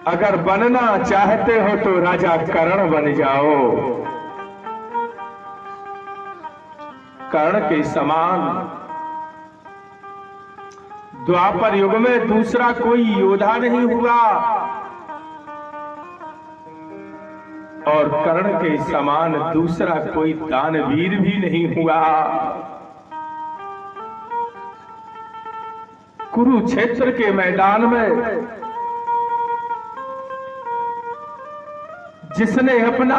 अगर बनना चाहते हो तो राजा कर्ण बन जाओ। कर्ण के समान द्वापर युग में दूसरा कोई योद्धा नहीं हुआ और कर्ण के समान दूसरा कोई दानवीर भी नहीं हुआ। कुरुक्षेत्र के मैदान में जिसने अपना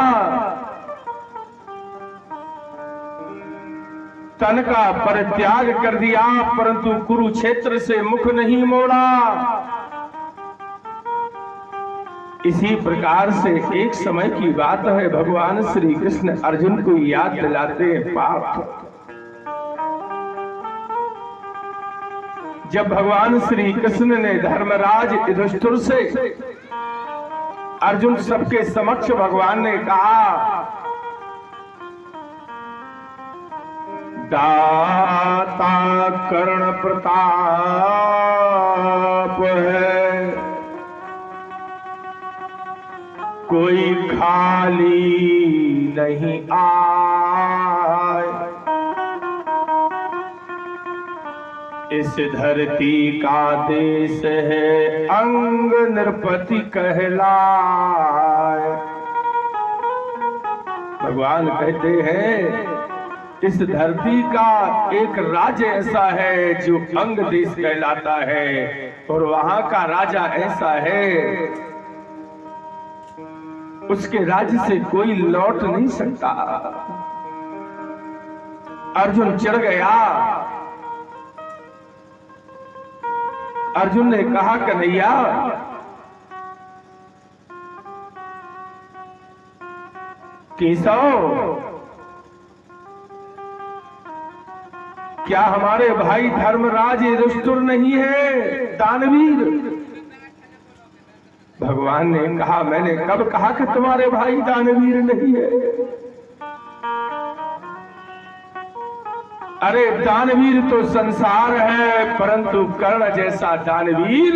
तन का परित्याग कर दिया परंतु कुरुक्षेत्र से मुख नहीं मोड़ा, इसी प्रकार से एक समय की बात है, भगवान श्री कृष्ण अर्जुन को याद दिलाते हैं पार्थ। जब भगवान श्री कृष्ण ने धर्मराज युधिष्ठिर से अर्जुन सबके समक्ष भगवान ने कहा, दाता कर्ण प्रताप है, कोई खाली नहीं आए, इस धरती का देश है अंग नृपति कहलाए। भगवान कहते हैं इस धरती का एक राज्य ऐसा है जो अंग देश कहलाता है और वहां का राजा ऐसा है उसके राज्य से कोई लौट नहीं सकता। अर्जुन चिढ़ गया। अर्जुन ने कहा, कन्हैया केशव, क्या हमारे भाई धर्मराज युधिष्ठिर नहीं है दानवीर? भगवान ने कहा, मैंने कब कहा कि तुम्हारे भाई दानवीर नहीं है? अरे दानवीर तो संसार है परंतु कर्ण जैसा दानवीर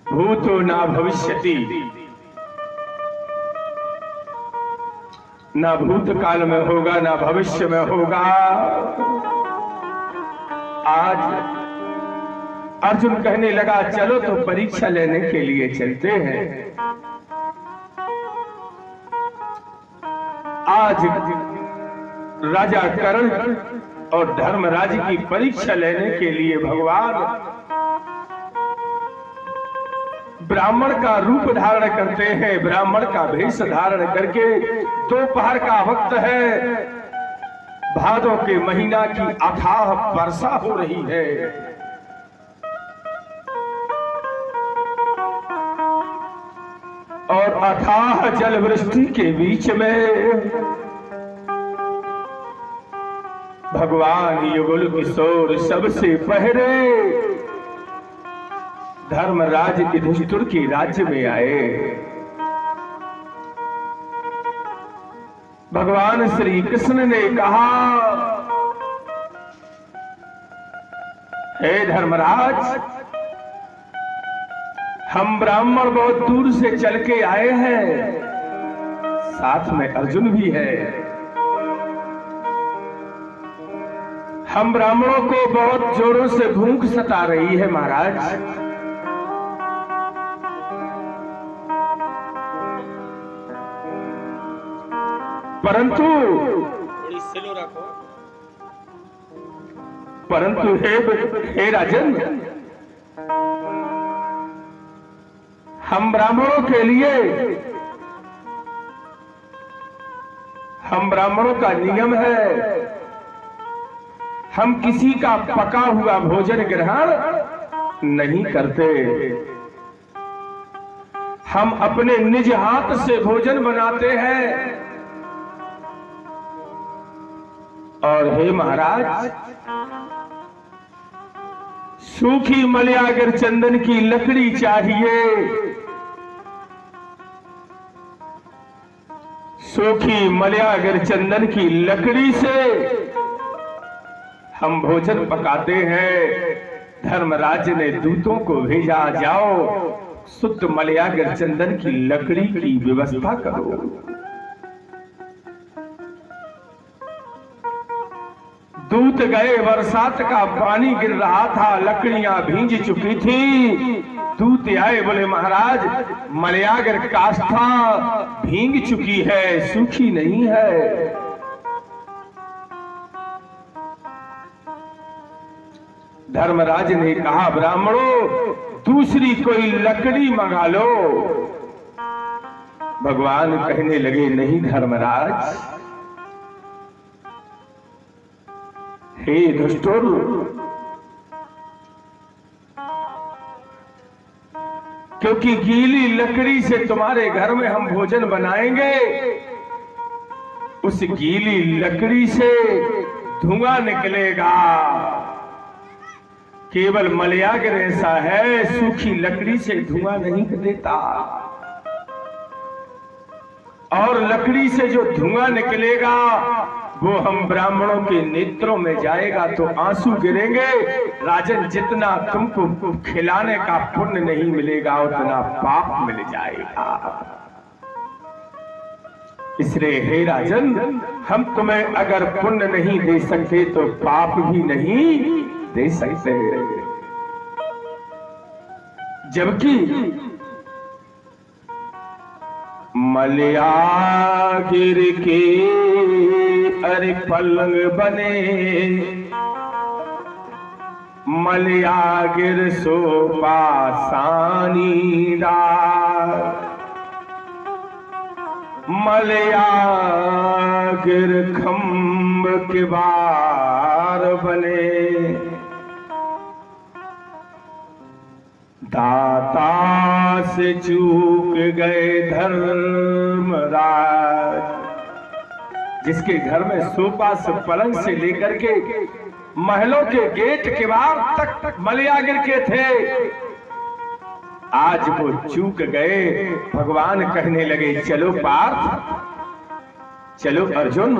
भूतो ना भविष्यति, ना भूतकाल में होगा ना भविष्य में होगा। आज अर्जुन कहने लगा, चलो तो परीक्षा लेने के लिए चलते हैं। आज राजा कर्ण और धर्मराज की परीक्षा लेने के लिए भगवान ब्राह्मण का रूप धारण करते हैं। ब्राह्मण का भेष धारण करके दोपहर का वक्त है, भादों के महीना की अथाह वर्षा हो रही है। और अथाह जल वृष्टि के बीच में भगवान युगल किशोर सबसे पहले धर्मराज युधिष्ठिर के राज्य में आए। भगवान श्री कृष्ण ने कहा, हे धर्मराज, हम ब्राह्मण बहुत दूर से चल के आए हैं, साथ में अर्जुन भी है। हम ब्राह्मणों को बहुत जोरों से भूख सता रही है महाराज। परंतु हे राजन, हम ब्राह्मणों के लिए, हम ब्राह्मणों का नियम है, हम किसी का पका हुआ भोजन ग्रहण नहीं करते। हम अपने निज हाथ से भोजन बनाते हैं। और हे महाराज, सूखी मलयागर चंदन की लकड़ी चाहिए। सूखी मलयागर चंदन की लकड़ी से हम भोजन पकाते हैं। धर्मराज ने दूतों को भेजा, जाओ शुद्ध मलयागर चंदन की लकड़ी की व्यवस्था करो। दूत गए, बरसात का पानी गिर रहा था, लकड़ियां भींज चुकी थी। दूत आए, बोले महाराज मलयागर काष्ठा भींग चुकी है, सूखी नहीं है। धर्मराज ने कहा ब्राह्मणों दूसरी कोई लकड़ी मंगा लो। भगवान कहने लगे नहीं धर्मराज, हे दुष्टों, क्योंकि गीली लकड़ी से तुम्हारे घर में हम भोजन बनाएंगे, उस गीली लकड़ी से धुआं निकलेगा। केवल मलयागर ऐसा है, सूखी लकड़ी से धुआं नहीं देता, और लकड़ी से जो धुआं निकलेगा वो हम ब्राह्मणों के नेत्रों में जाएगा तो आंसू गिरेंगे। राजन, जितना तुमको खिलाने का पुण्य नहीं मिलेगा उतना पाप मिल जाएगा। इसलिए हे राजन, हम तुम्हें अगर पुण्य नहीं दे सकते तो पाप भी नहीं दे सकते। जबकि मलयागिर के अरे पलंग बने, मलयागिर सोपा सानीदार, मलयागिर खम्ब के बार बने। दाता से चूक गए धर्मराज, जिसके घर में सोफा से पलंग से लेकर के महलों के गेट के बाहर तक मलयागिर के थे, आज वो चूक गए। भगवान कहने लगे चलो पार्थ, चलो अर्जुन,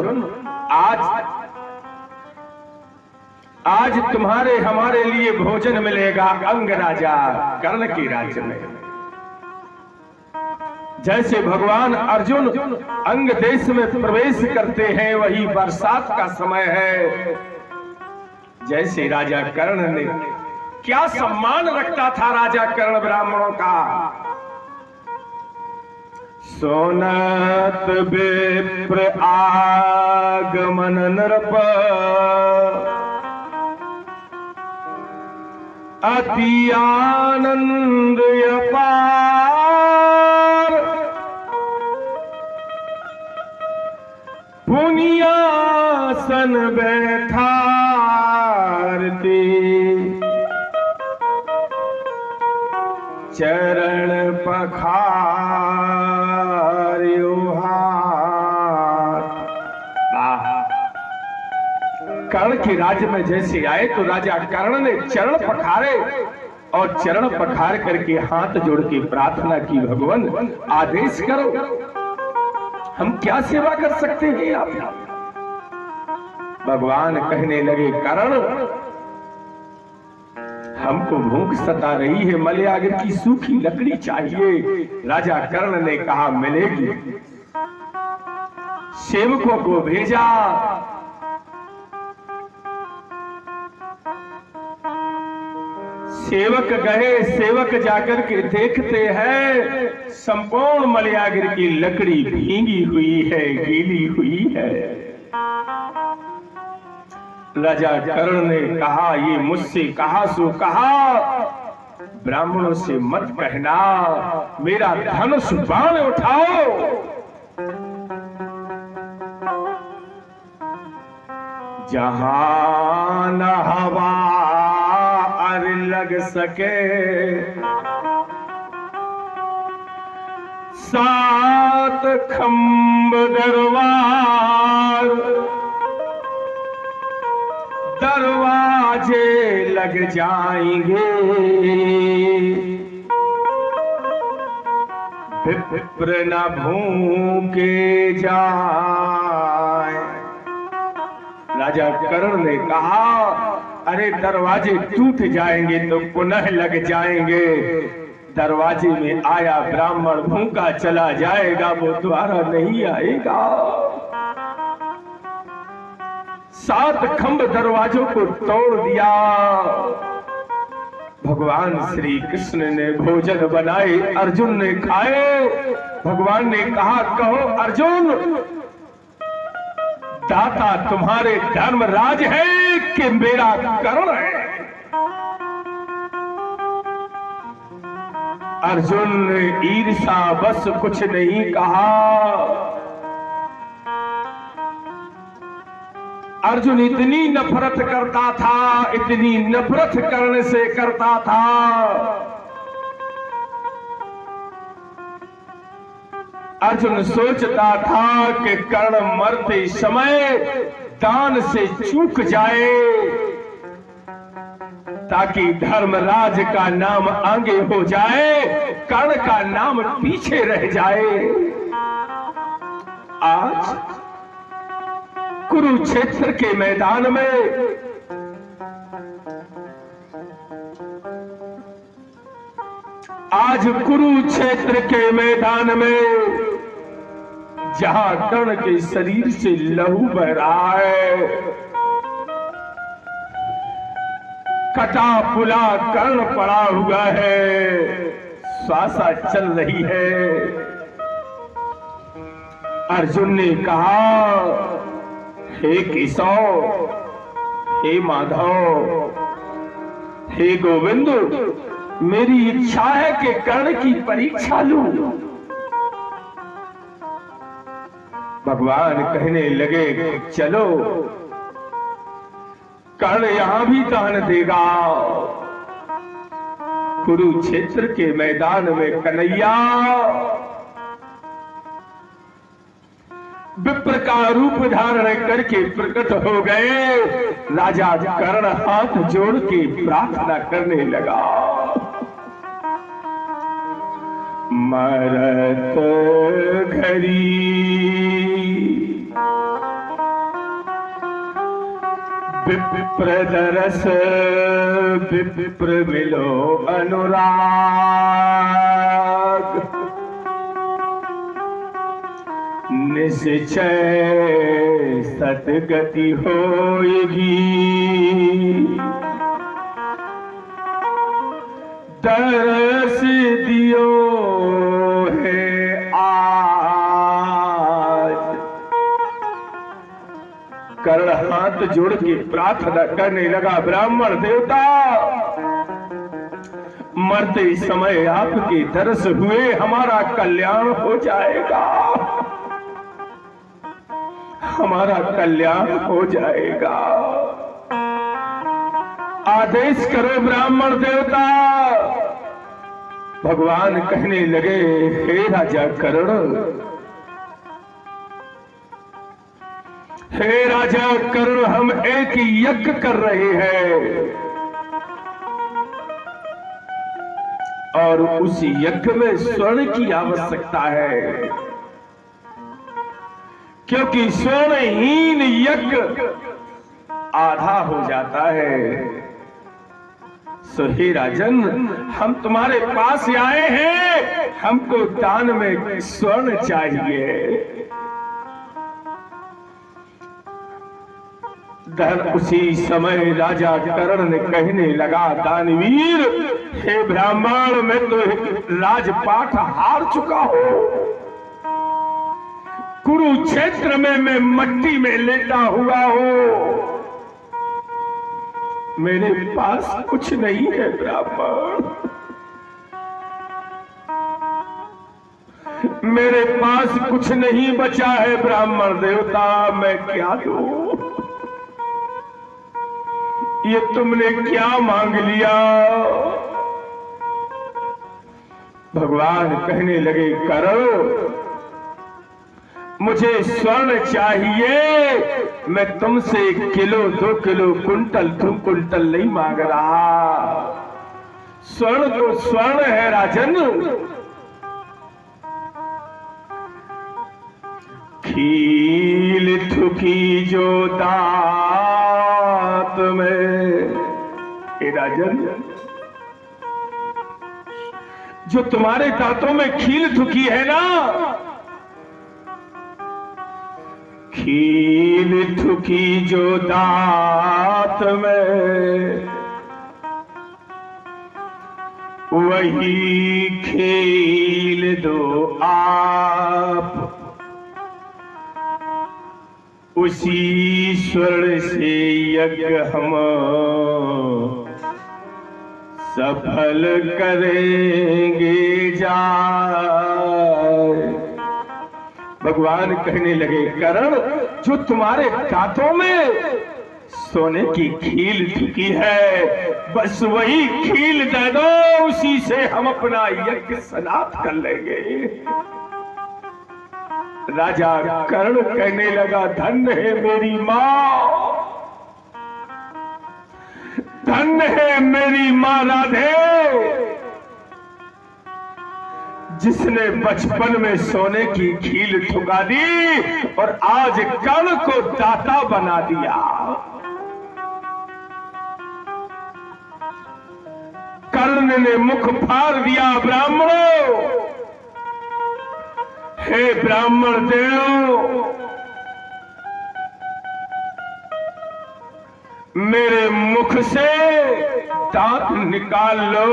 आज तुम्हारे हमारे लिए भोजन मिलेगा अंग राजा कर्ण के राज्य में। जैसे भगवान अर्जुन अंग देश में प्रवेश करते हैं, वही बरसात का समय है। जैसे राजा कर्ण ने, क्या सम्मान रखता था राजा कर्ण ब्राह्मणों का। सोनत विप्र आगमन नृप, अति आनंद अपार, पुनियासन बैठारते, चरण पखार्यो हाथ। कर्ण के राज्य में जैसे आए तो राजा कर्ण ने चरण पखारे, और चरण पखार करके हाथ जोड़ के प्रार्थना की, भगवान आदेश करो, हम क्या सेवा कर सकते हैं आप। भगवान कहने लगे कर्ण, हमको भूख सता रही है, मलयागिर की सूखी लकड़ी चाहिए। राजा कर्ण ने कहा मिलेगी। सेवकों को भेजा, सेवक गए, सेवक जाकर के देखते हैं संपूर्ण मलयागिर की लकड़ी भींगी हुई है, गीली हुई है। राजा कर्ण ने कहा ये मुझसे कहा सो कहा, ब्राह्मणों से मत कहना, मेरा धनुष बाण उठाओ। जहां न हवा लग सके, सात खंब दरबार, दरवाजे लग जाएंगे। विप्र न भूखे जाए। राजा कर्ण ने कहा अरे दरवाजे टूट जाएंगे तो पुनः लग जाएंगे, दरवाजे में आया ब्राह्मण भूखा चला जाएगा, वो दोबारा नहीं आएगा। 7 खंभ दरवाजों को तोड़ दिया। भगवान श्री कृष्ण ने भोजन बनाए, अर्जुन ने खाए। भगवान ने कहा, कहो अर्जुन, दाता तुम्हारे धर्मराज है कि मेरा कर्ण है? अर्जुन ने ईर्षा बस कुछ नहीं कहा। अर्जुन इतनी नफरत करता था, इतनी नफरत करने से करता था, अर्जुन सोचता था कि कर्ण मरते समय दान से चूक जाए ताकि धर्मराज का नाम आगे हो जाए, कर्ण का नाम पीछे रह जाए। आज कुरुक्षेत्र के मैदान में कुरुक्षेत्र के मैदान में जहां कर्ण के शरीर से लहू बह रहा है, कटा पुला कर्ण पड़ा हुआ है, श्वासा चल रही है। अर्जुन ने कहा, हे केशव, हे माधव, हे गोविंद, मेरी इच्छा है कि कर्ण की परीक्षा लूं। भगवान कहने लगे, चलो, कर्ण यहां भी दान देगा। कुरुक्षेत्र के मैदान में कन्हैया विप्र का रूप धारण करके प्रकट हो गए। राजा कर्ण हाथ जोड़ के प्रार्थना करने लगा, मरत घरी विप्र दरस विप्र मिलो अनुराग, निश्चय सतगति होएगी, दरस दियो है आज। कर्ण हाथ जोड़ के प्रार्थना करने लगा, ब्राह्मण देवता, मरते समय आपके दर्श हुए हमारा कल्याण हो जाएगा, हमारा कल्याण हो जाएगा। आदेश करो ब्राह्मण देवता। भगवान कहने लगे, हे राजा कर्ण, हे राजा कर्ण, हम एक यज्ञ कर रहे हैं और उस यज्ञ में स्वर्ण की आवश्यकता है, क्योंकि स्वर्णहीन यज्ञ आधा हो जाता है। सो हे राजन, हम तुम्हारे पास आए हैं, हमको दान में स्वर्ण चाहिए। उसी समय राजा कर्ण ने कहने लगा, दानवीर, हे ब्राह्मण, मैं तो राजपाट हार चुका हूं, कुरुक्षेत्र में मैं मट्टी में लेटा हुआ हूं, मेरे पास कुछ नहीं है ब्राह्मण, मेरे पास कुछ नहीं बचा है ब्राह्मण देवता, मैं क्या दूं? ये तुमने क्या मांग लिया? भगवान कहने लगे, करो, मुझे स्वर्ण चाहिए, मैं तुमसे 1 किलो 2 किलो कुंटल 2 कुंटल नहीं मांग रहा, स्वर्ण तो स्वर्ण है राजन। खील थुकी जो दांत में, हे राजन, जो तुम्हारे दांतों में खील ठुकी है ना, खील ठुकी जो दांत में, वही खील दो आप। उसी स्वर्ण से यज्ञ हम सफल करेंगे जाए। भगवान कहने लगे, करण, जो तुम्हारे दांतों में सोने की खील ठुकी है, बस वही खील दे दो, उसी से हम अपना यज्ञ समाप्त कर लेंगे। राजा कर्ण कहने लगा, धन्य है मेरी मां, धन्य है मेरी मां राधे, जिसने बचपन में सोने की खील ठुका दी और आज कर्ण को दाता बना दिया। कर्ण ने मुख फाड़ दिया, ब्राह्मणों, हे ब्राह्मण देव, मेरे मुख से दांत निकाल लो।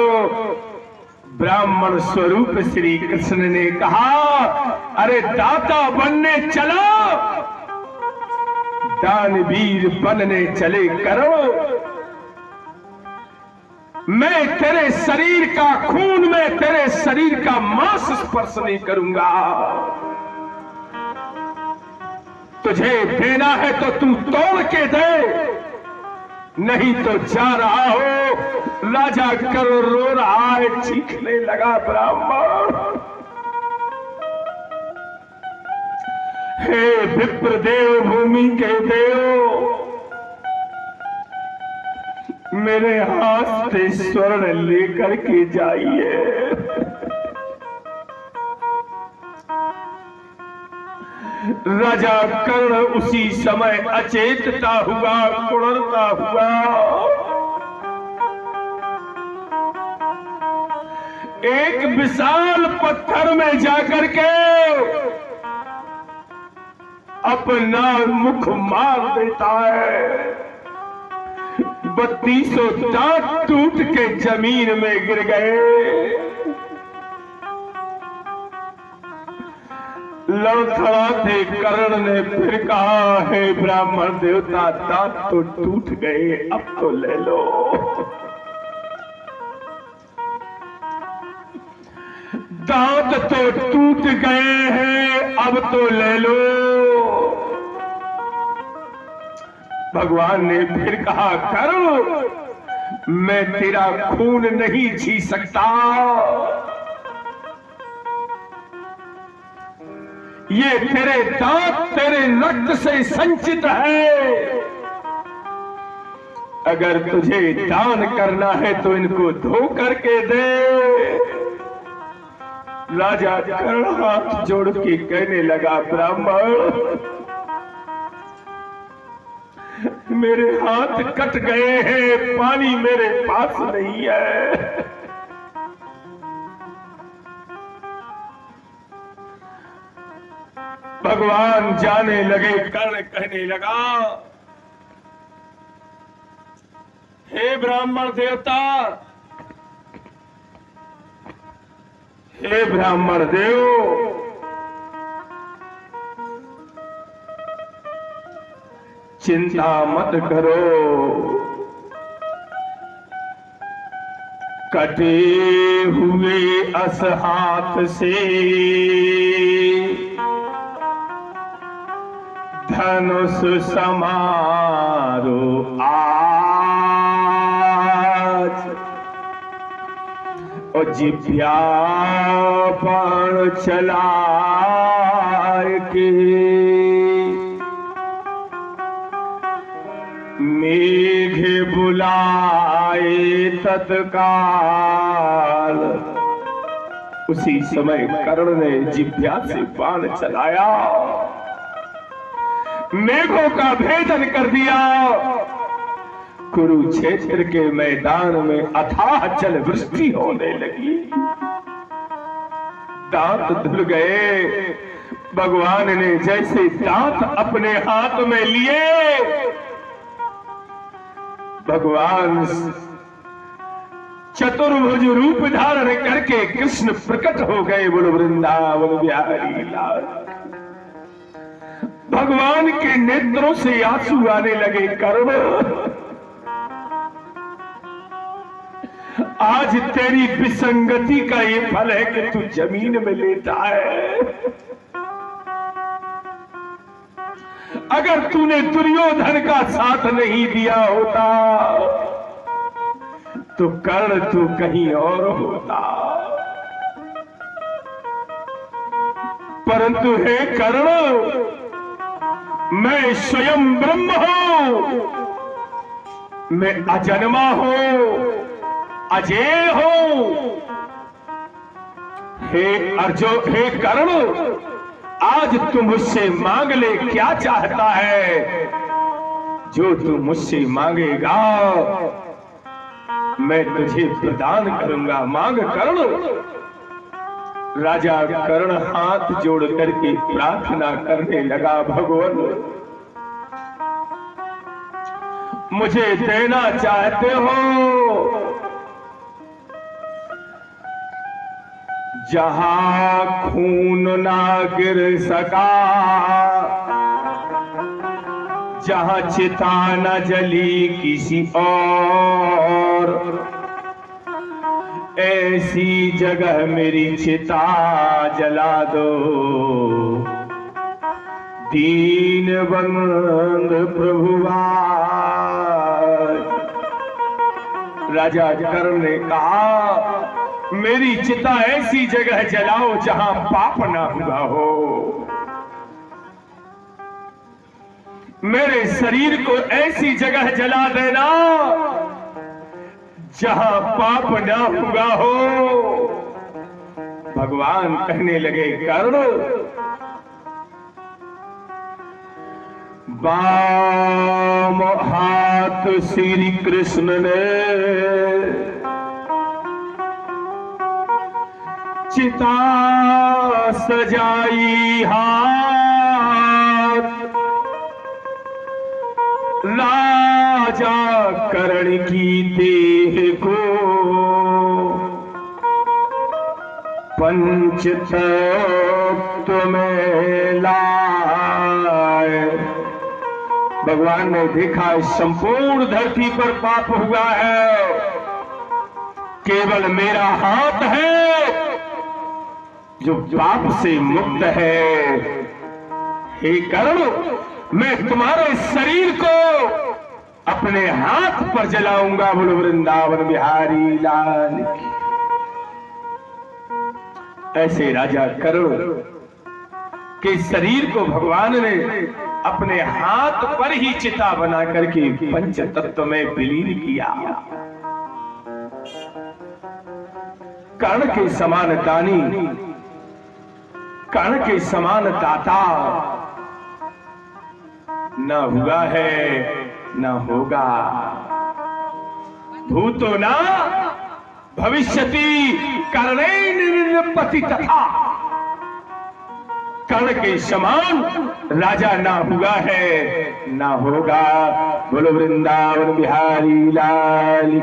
ब्राह्मण स्वरूप श्री कृष्ण ने कहा, अरे दाता बनने चलो, दानवीर बनने चले करो। मैं तेरे शरीर का खून में तेरे शरीर का मांस स्पर्श नहीं करूंगा। तुझे देना है तो तू तोड़ के दे, नहीं तो जा रहा हो। राजा कर्ण रो रहा है, चीखने लगा, ब्राह्मण, हे विप्रदेव, भूमि के देव, मेरे हाथ से स्वर्ण लेकर के जाइए। राजा कर्ण उसी समय अचेतता हुआ, कुड़ता हुआ एक विशाल पत्थर में जाकर के अपना मुख मार देता है। 3200 दांत टूट के जमीन में गिर गए। लड़खड़ाते कर्ण ने फिर कहा, हे ब्राह्मण देवता, दांत तो टूट गए, अब तो ले लो। दांत तो टूट गए हैं, अब तो ले लो। भगवान ने फिर कहा, कर्ण, मैं तेरा खून नहीं जी सकता, ये तेरे दांत तेरे रक्त से संचित है। अगर तुझे दान करना है तो इनको धो करके दे। राजा कर्ण हाथ जोड़ के कहने लगा, ब्राह्मण, मेरे हाथ कट गए हैं, पानी मेरे पास नहीं है। भगवान जाने लगे। कर्ण कहने लगा, हे ब्राह्मण देवता, हे ब्राह्मण देव, चिंता मत करो, कटे हुए अस हाथ से धनुष समारो आज, और जिभ्या बाण चलाए के मेघ बुलाए तत्काल। उसी समय कर्ण ने जिभ्या से बाण चलाया, मेघों का भेदन कर दिया। कुरुक्षेत्र के मैदान में अथाह जल वृष्टि होने लगी। दांत धुल गए। भगवान ने जैसे दांत अपने हाथ में लिए, भगवान चतुर्भुज रूप धारण करके कृष्ण प्रकट हो गए। बोलो वृंदावन बिहारी लाल। भगवान के नेत्रों से आंसू आने लगे। कर्ण, आज तेरी विसंगति का ये फल है कि तू जमीन में लेटा है। अगर तूने दुर्योधन का साथ नहीं दिया होता तो कर्ण तू कहीं और होता। परंतु हे कर्ण, मैं स्वयं ब्रह्म हूं, मैं अजन्मा हूं, अजेय हूं। हे कर्ण, आज तू मुझसे मांग ले, क्या चाहता है? जो तू मुझसे मांगेगा मैं तुझे प्रदान करूंगा। मांग कर्ण। राजा कर्ण हाथ जोड़ करके प्रार्थना करने लगा, भगवान मुझे देना चाहते हो? जहां खून ना गिर सका, जहां चिता न जली किसी और, ऐसी जगह मेरी चिता जला दो। दीनबंध प्रभुआ। राजा कर्ण ने कहा, मेरी चिता ऐसी जगह जलाओ जहां पाप ना हुआ हो। मेरे शरीर को ऐसी जगह जला देना जहां पाप ना हुआ हो। भगवान कहने लगे, कर्ण, बाम हाथ श्री कृष्ण ने चिता सजाई, हाथ राजा कर्ण की देह को पंचतत्व में लाए। भगवान ने देखा संपूर्ण धरती पर पाप हुआ है, केवल मेरा हाथ है जो पाप से मुक्त है। हे कर्ण, मैं तुम्हारे शरीर को अपने हाथ पर जलाऊंगा। बोलो वृंदावन बिहारी लाल की। ऐसे राजा कर्ण के शरीर को भगवान ने अपने हाथ पर ही चिता बना करके पंच तत्व में विलीन किया। कर्ण के समान दानी, कर्ण के समान दाता न हुआ है न होगा। भूतो न भविष्यति कर्णेन पतितथा। कर्ण के समान राजा ना हुआ है ना होगा। बोलो वृंदावन बिहारी लाल।